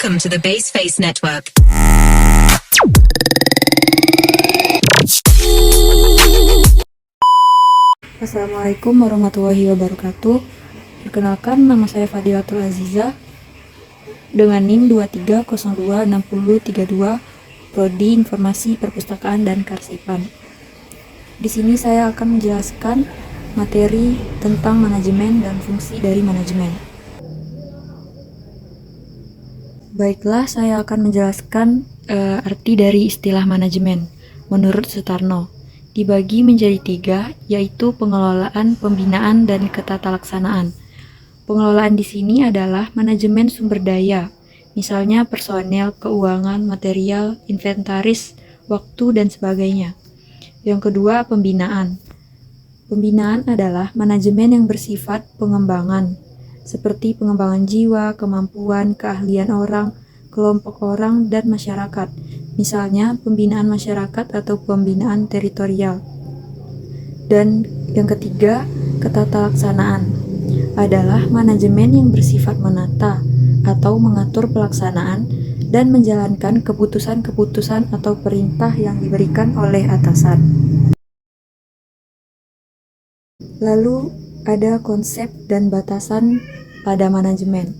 Welcome to the Baseface Network. Assalamualaikum warahmatullahi wabarakatuh. Perkenalkan, nama saya Fadilatul Aziza dengan NIM 23026032, Prodi Informasi Perpustakaan dan Kearsipan. Di sini saya akan menjelaskan materi tentang manajemen dan fungsi dari manajemen. Baiklah, saya akan menjelaskan arti dari istilah manajemen. Menurut Sutarno, dibagi menjadi 3, yaitu pengelolaan, pembinaan, dan ketatalaksanaan. Pengelolaan di sini adalah manajemen sumber daya, misalnya personel, keuangan, material, inventaris, waktu, dan sebagainya. Yang kedua, pembinaan. Pembinaan adalah manajemen yang bersifat pengembangan, seperti pengembangan jiwa, kemampuan, keahlian orang, kelompok orang, dan masyarakat. Misalnya, pembinaan masyarakat atau pembinaan teritorial. Dan yang ketiga, ketatalaksanaan adalah manajemen yang bersifat menata atau mengatur pelaksanaan dan menjalankan keputusan-keputusan atau perintah yang diberikan oleh atasan. Lalu ada konsep dan batasan pada manajemen.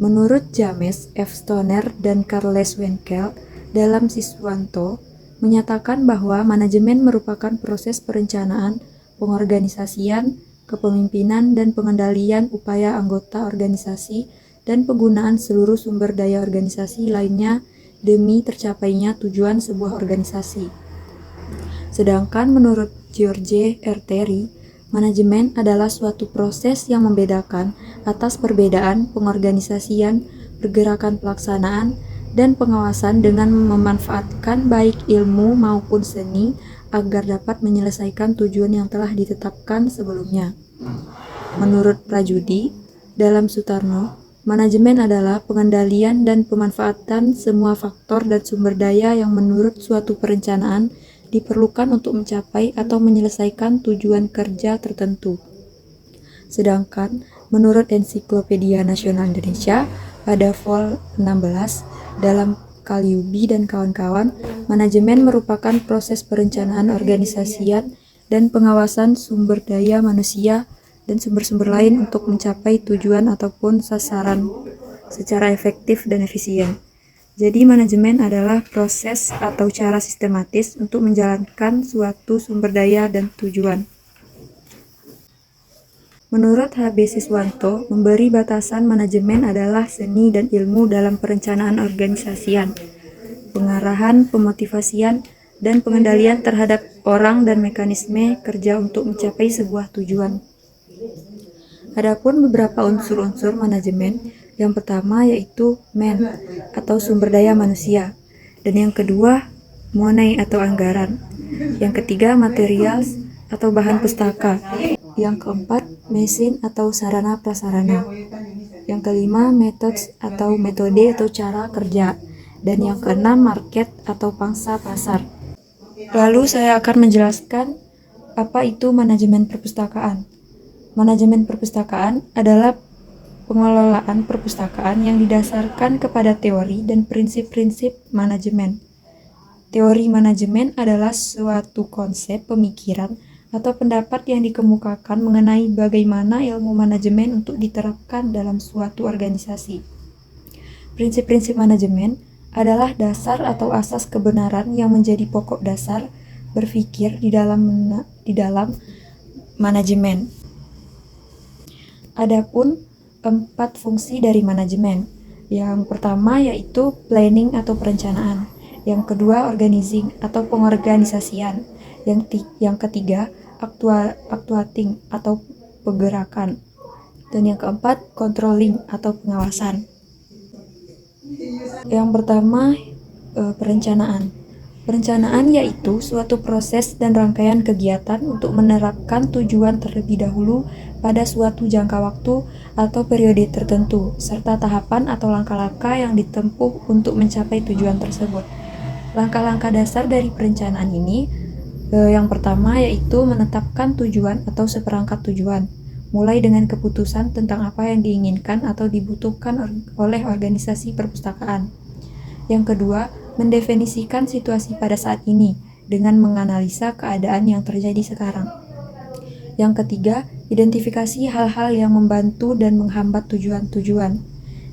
Menurut James F. Stoner dan Carles Wenkel dalam Siswanto menyatakan bahwa manajemen merupakan proses perencanaan, pengorganisasian, kepemimpinan, dan pengendalian upaya anggota organisasi dan penggunaan seluruh sumber daya organisasi lainnya demi tercapainya tujuan sebuah organisasi. Sedangkan menurut George R. Terry, manajemen adalah suatu proses yang membedakan atas perbedaan pengorganisasian, pergerakan pelaksanaan, dan pengawasan dengan memanfaatkan baik ilmu maupun seni agar dapat menyelesaikan tujuan yang telah ditetapkan sebelumnya. Menurut Prajudi, dalam Sutarno, manajemen adalah pengendalian dan pemanfaatan semua faktor dan sumber daya yang menurut suatu perencanaan diperlukan untuk mencapai atau menyelesaikan tujuan kerja tertentu. Sedangkan menurut Ensiklopedia Nasional Indonesia pada vol 16 dalam Kaliubi dan kawan-kawan, manajemen merupakan proses perencanaan organisasian dan pengawasan sumber daya manusia dan sumber-sumber lain untuk mencapai tujuan ataupun sasaran secara efektif dan efisien. Jadi manajemen adalah proses atau cara sistematis untuk menjalankan suatu sumber daya dan tujuan. Menurut H.B. Siswanto, memberi batasan manajemen adalah seni dan ilmu dalam perencanaan organisasian, pengarahan, pemotivasian, dan pengendalian terhadap orang dan mekanisme kerja untuk mencapai sebuah tujuan. Adapun beberapa unsur-unsur manajemen, yang pertama yaitu man atau sumber daya manusia, dan yang kedua money atau anggaran, yang ketiga materials atau bahan pustaka, yang keempat mesin atau sarana prasarana, yang kelima methods atau metode atau cara kerja, dan yang keenam market atau pangsa pasar. Lalu saya akan menjelaskan apa itu manajemen perpustakaan. Manajemen perpustakaan adalah pengelolaan perpustakaan yang didasarkan kepada teori dan prinsip-prinsip manajemen. Teori manajemen adalah suatu konsep pemikiran atau pendapat yang dikemukakan mengenai bagaimana ilmu manajemen untuk diterapkan dalam suatu organisasi. Prinsip-prinsip manajemen adalah dasar atau asas kebenaran yang menjadi pokok dasar berpikir di dalam manajemen. Adapun 4 fungsi dari manajemen. Yang pertama yaitu planning atau perencanaan. Yang kedua organizing atau pengorganisasian. Yang ketiga actuating atau pergerakan. Dan yang keempat controlling atau pengawasan. Yang pertama perencanaan. Perencanaan yaitu suatu proses dan rangkaian kegiatan untuk menerapkan tujuan terlebih dahulu pada suatu jangka waktu atau periode tertentu, serta tahapan atau langkah-langkah yang ditempuh untuk mencapai tujuan tersebut. Langkah-langkah dasar dari perencanaan ini, yang pertama yaitu menetapkan tujuan atau seperangkat tujuan, mulai dengan keputusan tentang apa yang diinginkan atau dibutuhkan oleh organisasi perpustakaan. Yang kedua, mendefinisikan situasi pada saat ini dengan menganalisa keadaan yang terjadi sekarang. Yang ketiga, identifikasi hal-hal yang membantu dan menghambat tujuan-tujuan.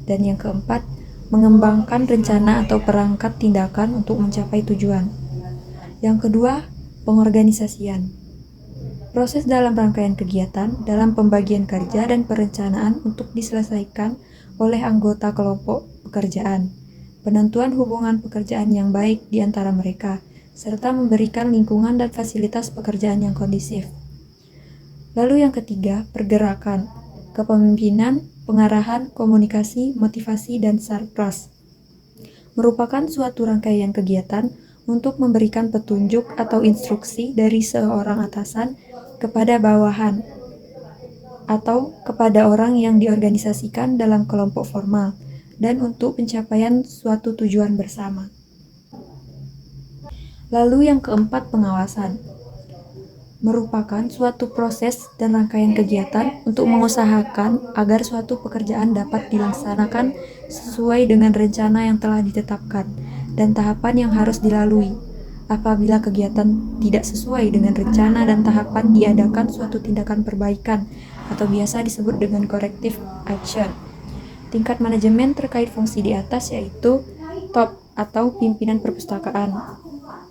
Dan yang keempat, mengembangkan rencana atau perangkat tindakan untuk mencapai tujuan. Yang kedua, pengorganisasian. Proses dalam rangkaian kegiatan, dalam pembagian kerja dan perencanaan untuk diselesaikan oleh anggota kelompok pekerjaan. Penentuan hubungan pekerjaan yang baik di antara mereka, serta memberikan lingkungan dan fasilitas pekerjaan yang kondusif. Lalu yang ketiga, pergerakan, kepemimpinan, pengarahan, komunikasi, motivasi, dan sarpras. Merupakan suatu rangkaian kegiatan untuk memberikan petunjuk atau instruksi dari seorang atasan kepada bawahan atau kepada orang yang diorganisasikan dalam kelompok formal dan untuk pencapaian suatu tujuan bersama. Lalu yang keempat, pengawasan. Merupakan suatu proses dan rangkaian kegiatan untuk mengusahakan agar suatu pekerjaan dapat dilaksanakan sesuai dengan rencana yang telah ditetapkan dan tahapan yang harus dilalui. Apabila kegiatan tidak sesuai dengan rencana dan tahapan, diadakan suatu tindakan perbaikan atau biasa disebut dengan corrective action. Tingkat manajemen terkait fungsi di atas yaitu top atau pimpinan perpustakaan,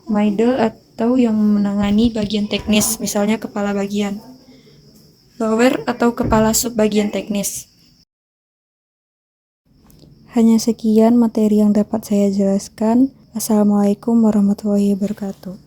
middle atau yang menangani bagian teknis, misalnya kepala bagian, lower atau kepala subbagian teknis. Hanya sekian materi yang dapat saya jelaskan. Assalamualaikum warahmatullahi wabarakatuh.